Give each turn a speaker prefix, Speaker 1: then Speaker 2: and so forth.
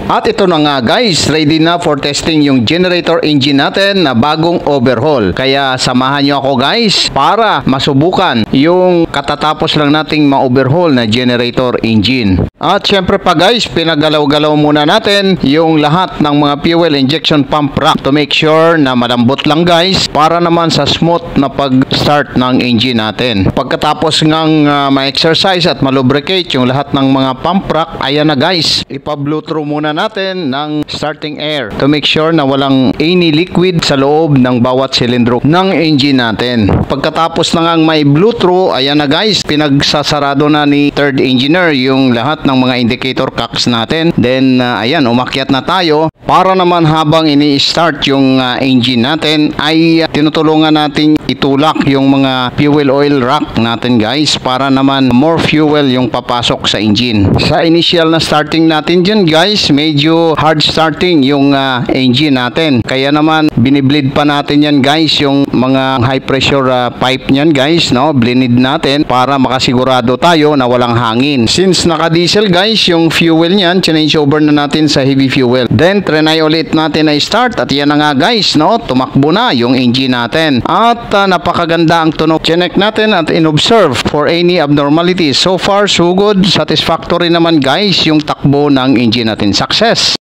Speaker 1: At ito na nga guys, ready na for testing yung generator engine natin na bagong overhaul. Kaya samahan nyo ako guys para masubukan yung katatapos lang nating ma-overhaul na generator engine. At syempre pa guys, pinagalaw-galaw muna natin yung lahat ng mga fuel injection pump rack to make sure na malambot lang guys para naman sa smooth na pag-start ng engine natin. Pagkatapos ngang ma-exercise at malubricate yung lahat ng mga pump rack, ayan na guys, ipa-blow through muna natin ng starting air to make sure na walang any liquid sa loob ng bawat silindro ng engine natin. Pagkatapos na ngang may blow through, ayan na guys, pinagsasarado na ni third engineer yung lahat ng mga indicator cocks natin. Then ayan, umakyat na tayo para naman habang ini-start yung engine natin ay tinutulungan natin itulak yung mga fuel oil rack natin guys para naman more fuel yung papasok sa engine. Sa initial na starting natin dyan guys, medyo hard starting yung engine natin. Kaya naman binibleed pa natin yan guys, yung mga high pressure pipe nyan guys, no? Blended natin para makasigurado tayo na walang hangin. Since naka-diesel guys, yung fuel nyan, change over na natin sa heavy fuel. Then trinay ulit natin na start at yan na nga guys, no? Tumakbo na yung engine natin. At napakaganda ang tunog. Check natin at in-observe for any abnormalities. So far so good, satisfactory naman guys yung takbo ng engine natin. Success!